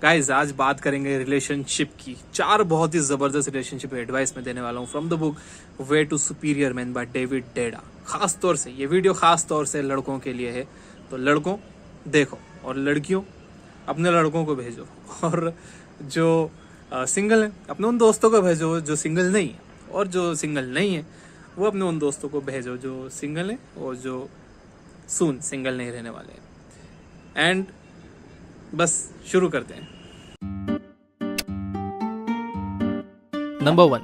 Guys आज बात करेंगे रिलेशनशिप की। 4 बहुत ही जबरदस्त रिलेशनशिप एडवाइस मैं देने वाला हूँ from the book way to superior man by David Deida. खास तौर से ये वीडियो खास तौर से लड़कों के लिए है, तो लड़कों देखो और लड़कियों अपने लड़कों को भेजो, और जो सिंगल है अपने उन दोस्तों को भेजो जो सिंगल नहीं है, और जो सिंगल नहीं है वो अपने उन दोस्तों को भेजो जो सिंगल है और जो सून सिंगल नहीं रहने वाले हैं। एंड बस शुरू करते हैं। नंबर 1,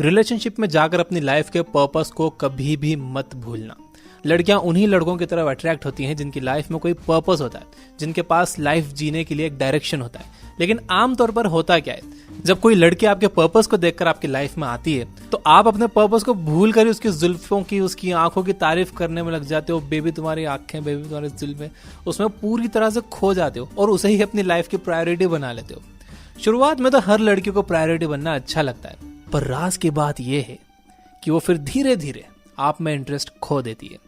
रिलेशनशिप में जाकर अपनी लाइफ के पर्पस को कभी भी मत भूलना। लड़कियां उन्हीं लड़कों की तरफ अट्रैक्ट होती हैं जिनकी लाइफ में कोई पर्पस होता है, जिनके पास लाइफ जीने के लिए एक डायरेक्शन होता है। लेकिन आमतौर पर होता क्या है, जब कोई लड़की आपके पर्पस को देखकर आपकी लाइफ में आती है तो आप अपने पर्पस को भूल कर उसकी जुल्फों की, उसकी आंखों की तारीफ करने में लग जाते हो। बेबी तुम्हारी आंखें, बेबी तुम्हारे जुल्फें, उसमें पूरी तरह से खो जाते हो और उसे ही अपनी लाइफ की प्रायोरिटी बना लेते हो। शुरुआत में तो हर लड़की को प्रायोरिटी बनना अच्छा लगता है, पर राज की बात यह है कि वो फिर धीरे धीरे आप में इंटरेस्ट खो देती है।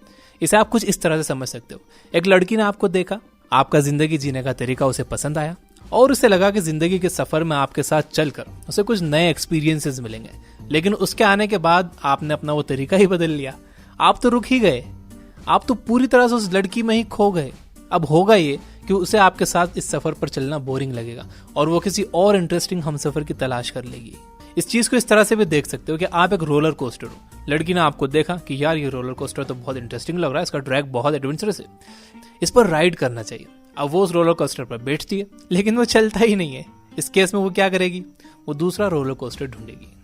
इसे आप कुछ इस तरह से समझ सकते हो। एक लड़की ने आपको देखा, आपका जिंदगी जीने का तरीका उसे पसंद आया और उसे लगा कि जिंदगी के सफर में आपके साथ चलकर उसे कुछ नए एक्सपीरियंसेस मिलेंगे। लेकिन उसके आने के बाद आपने अपना वो तरीका ही बदल लिया। आप तो रुक ही गए, आप तो पूरी तरह से उस लड़की में ही खो गए। अब होगा ये कि उसे आपके साथ इस सफर पर चलना बोरिंग लगेगा और वो किसी और इंटरेस्टिंग हमसफर की तलाश कर लेगी। इस चीज को इस तरह से भी देख सकते हो कि आप एक रोलर कोस्टर हो। लड़की ने आपको देखा कि यार ये रोलर कोस्टर तो बहुत इंटरेस्टिंग लग रहा है, इसका ट्रैक बहुत एडवेंचरस है, इस पर राइड करना चाहिए। अब वो उस रोलर कोस्टर पर बैठती है लेकिन वो चलता ही नहीं है। इस केस में वो क्या करेगी, वो दूसरा रोलर कोस्टर ढूंढेगी।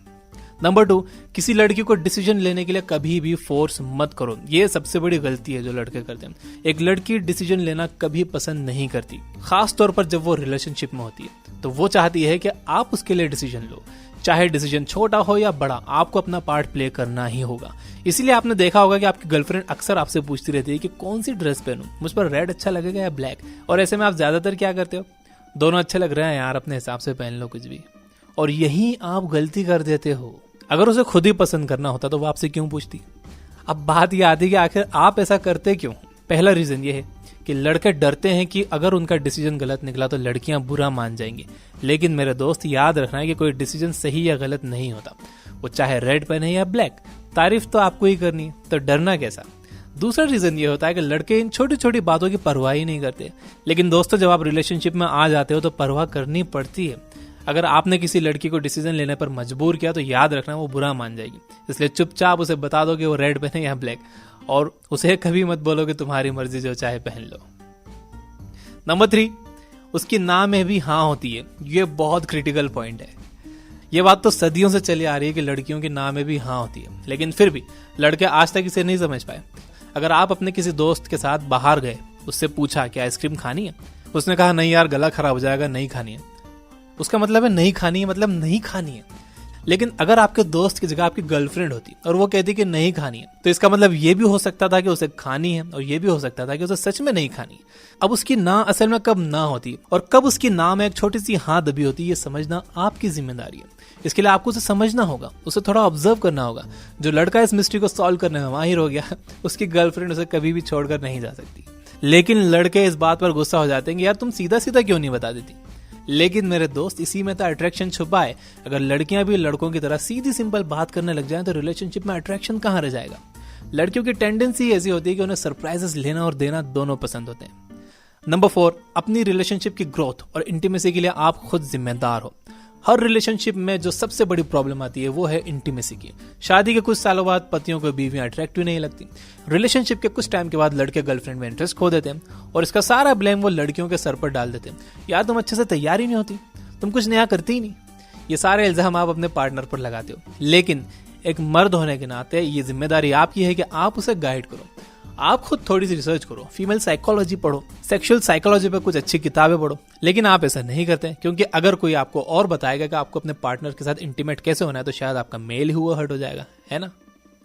नंबर 2, किसी लड़की को डिसीजन लेने के लिए कभी भी फोर्स मत करो। ये सबसे बड़ी गलती है जो लड़के करते हैं। एक लड़की डिसीजन लेना कभी पसंद नहीं करती, खास तौर पर जब वो रिलेशनशिप में होती है। तो वो चाहती है कि आप उसके लिए डिसीजन लो, चाहे डिसीजन छोटा हो या बड़ा, आपको अपना पार्ट प्ले करना ही होगा। इसीलिए आपने देखा होगा कि आपकी गर्लफ्रेंड अक्सर आपसे पूछती रहती है कि कौन सी ड्रेस पहनूं, मुझ पर रेड अच्छा लगेगा या ब्लैक। और ऐसे में आप ज्यादातर क्या करते हो, दोनों अच्छे लग रहे हैं यार, अपने हिसाब से पहन लो कुछ भी। और यही आप गलती कर देते हो। अगर उसे खुद ही पसंद करना होता तो वो आपसे क्यों पूछती। अब बात यह आती है कि आखिर आप ऐसा करते क्यों। पहला रीजन ये है कि लड़के डरते हैं कि अगर उनका डिसीजन गलत निकला तो लड़कियां बुरा मान जाएंगी। लेकिन मेरे दोस्त याद रखना है कि कोई डिसीजन सही या गलत नहीं होता, वो चाहे रेड पहने या ब्लैक, तारीफ तो आपको ही करनी है, तो डरना कैसा। दूसरा रीजन ये होता है कि लड़के इन छोटी छोटी बातों की परवाह ही नहीं करते। लेकिन दोस्तों, जब आप रिलेशनशिप में आ जाते हो तो परवाह करनी पड़ती है। अगर आपने किसी लड़की को डिसीजन लेने पर मजबूर किया तो याद रखना वो बुरा मान जाएगी। इसलिए चुपचाप उसे बता दो कि वो रेड पहने या ब्लैक, और उसे कभी मत बोलो कि तुम्हारी मर्जी, जो चाहे पहन लो। नंबर 3, उसकी ना में भी हाँ होती है। ये बहुत क्रिटिकल पॉइंट है। ये बात तो सदियों से चली आ रही है कि लड़कियों की ना में भी हाँ होती है, लेकिन फिर भी लड़के आज तक इसे नहीं समझ पाए। अगर आप अपने किसी दोस्त के साथ बाहर गए, उससे पूछा कि आइसक्रीम खानी है, उसने कहा नहीं यार गला खराब हो जाएगा, नहीं खानी है, उसका मतलब है नहीं खानी है, मतलब नहीं खानी है। लेकिन अगर आपके दोस्त की जगह आपकी गर्लफ्रेंड होती और वो कहती कि नहीं खानी है, तो इसका मतलब ये भी हो सकता था कि उसे खानी है, और ये भी हो सकता था कि उसे सच में नहीं खानी। अब उसकी ना असल में कब ना होती और कब उसकी ना में एक छोटी सी हाँ दबी होती, ये समझना आपकी जिम्मेदारी है। इसके लिए आपको उसे समझना होगा, उसे थोड़ा ऑब्जर्व करना होगा। जो लड़का इस मिस्ट्री को सॉल्व करने में माहिर हो गया, उसकी गर्लफ्रेंड उसे कभी भी छोड़कर नहीं जा सकती। लेकिन लड़के इस बात पर गुस्सा हो जाते हैं कि यार तुम सीधा सीधा क्यों नहीं बता देती। लेकिन मेरे दोस्त, इसी में तो अट्रैक्शन छुपा है। अगर लड़कियां भी लड़कों की तरह सीधी सिंपल बात करने लग जाएं तो रिलेशनशिप में अट्रैक्शन कहां रह जाएगा। लड़कियों की टेंडेंसी ऐसी होती है कि उन्हें सरप्राइजेस लेना और देना दोनों पसंद होते हैं। नंबर 4, अपनी रिलेशनशिप की ग्रोथ और इंटीमेसी के लिए आप खुद जिम्मेदार हो। हर रिलेशनशिप में जो सबसे बड़ी प्रॉब्लम आती है वो है इंटीमेसी की। शादी के कुछ सालों बाद पतियों को बीवियां अट्रैक्टिव नहीं लगती। रिलेशनशिप के कुछ टाइम के बाद लड़के गर्लफ्रेंड में इंटरेस्ट खो देते हैं और इसका सारा ब्लेम वो लड़कियों के सर पर डाल देते हैं। यार तुम अच्छे से तैयार ही नहीं होती, तुम कुछ नया करती ही नहीं। ये सारे इल्जाम आप अपने पार्टनर पर लगाते हो। लेकिन एक मर्द होने के नाते ये जिम्मेदारी आपकी है कि आप उसे गाइड करो। आप खुद थोड़ी सी रिसर्च करो, फीमेल साइकोलॉजी पढ़ो, सेक्सुअल साइकोलॉजी पे कुछ अच्छी किताबें पढ़ो। लेकिन आप ऐसा नहीं करते, क्योंकि अगर कोई आपको और बताएगा कि आपको अपने पार्टनर के साथ इंटीमेट कैसे होना है तो शायद आपका मेल ही हुआ हर्ट हो जाएगा, है ना।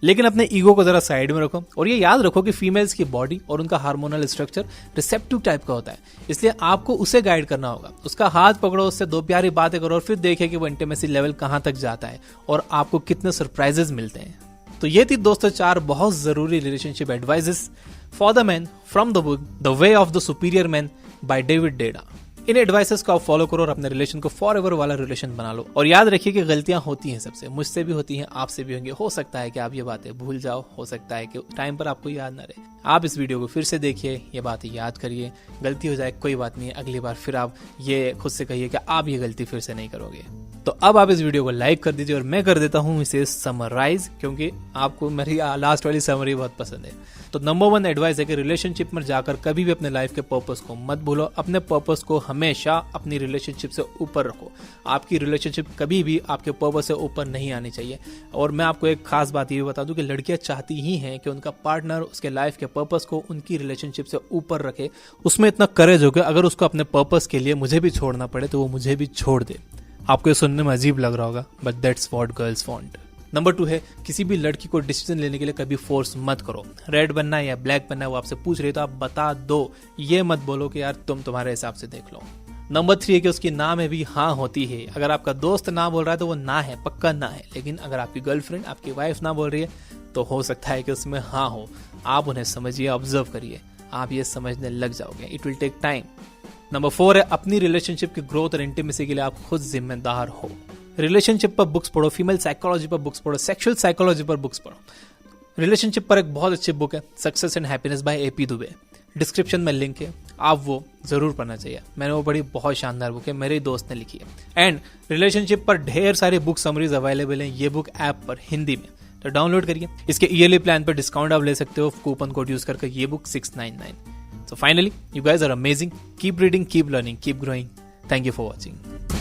लेकिन अपने ईगो को जरा साइड में रखो और ये याद रखो कि फीमेल्स की बॉडी और उनका हार्मोनल स्ट्रक्चर रिसेप्टिव टाइप का होता है। इसलिए आपको उसे गाइड करना होगा। उसका हाथ पकड़ो, उससे 2 प्यारी बातें करो और फिर देखिए कि वो इंटीमेसी लेवल कहां तक जाता है और आपको कितने सरप्राइजेस मिलते हैं। तो ये थी दोस्तों 4 बहुत जरूरी relationship advises for the man from the book the way of the superior man by David डेडा। In advices को आप फॉलो करो और अपने रिलेशन को फॉर एवर वाला रिलेशन बना लो। और याद रखिए कि गलतियां होती हैं सबसे, मुझसे भी होती हैं, आपसे भी होंगी। हो सकता है कि आप ये बातें भूल जाओ, हो सकता है कि टाइम पर आपको याद ना रहे। आप इस वीडियो को फिर से देखिए, ये बातें याद करिए। गलती हो जाए कोई बात नहीं, अगली बार फिर आप ये खुद से कहिए कि आप ये गलती फिर से नहीं करोगे। तो अब आप इस वीडियो को लाइक कर दीजिए और मैं कर देता हूं इसे समराइज, क्योंकि आपको मेरी लास्ट वाली समरी बहुत पसंद है। तो नंबर 1 एडवाइस है कि रिलेशनशिप में जाकर कभी भी अपने लाइफ के पर्पस को मत भूलो। अपने पर्पस को हमेशा अपनी रिलेशनशिप से ऊपर रखो। आपकी रिलेशनशिप कभी भी आपके पर्पस से ऊपर नहीं आनी चाहिए। और मैं आपको एक खास बात ये बता दूं कि लड़कियां चाहती ही हैं कि उनका पार्टनर उसके लाइफ के पर्पस को उनकी रिलेशनशिप से ऊपर रखे। उसमें इतना करेज हो कि अगर उसको अपने पर्पस के लिए मुझे भी छोड़ना पड़े तो वो मुझे भी छोड़ दे। आपको ये सुनने में अजीब लग रहा होगा, but that's what girls want. Number 2 है, किसी भी लड़की को डिसीजन लेने के लिए कभी फोर्स मत करो। रेड बनना है या ब्लैक बनना है वो आपसे पूछ रही है तो आप बता दो, ये मत बोलो कि यार तुम तुम्हारे हिसाब से देख लो। नंबर 3 है कि उसकी ना में भी हाँ होती है। अगर आपका दोस्त ना बोल रहा है तो वो ना है, पक्का ना है। लेकिन अगर आपकी गर्लफ्रेंड, आपकी वाइफ ना बोल रही है तो हो सकता है कि उसमें हाँ हो। आप उन्हें समझिए, ऑब्जर्व करिए, आप ये समझने लग जाओगे। It will take time. Number 4 है, अपनी रिलेशनशिप की ग्रोथ और इंटीमेसी के लिए आप खुद जिम्मेदार हो। रिलेशनशिप पर बुक्स पढ़ो, फीमेल साइकोलॉजी पर बुक्स पढ़ो, सेक्सुअल साइकोलॉजी पर बुक्स पढ़ो। रिलेशनशिप पर एक बहुत अच्छी बुक है, success and happiness bye AP Dubey. Description में लिंक है, आप वो जरूर पढ़ना चाहिए। मैंने वो पढ़ी, बहुत शानदार बुक है, मेरे ही दोस्त ने लिखी है। एंड रिलेशनशिप पर ढेर सारी बुक समरीज अवेलेबल हैं ये बुक ऐप पर हिंदी में, तो डाउनलोड करिए। इसके ईयरली प्लान पर डिस्काउंट आप ले सकते हो कूपन कोड यूज करके, ये book 699। So finally, you guys are amazing. Keep reading, keep learning, keep growing. Thank you for watching.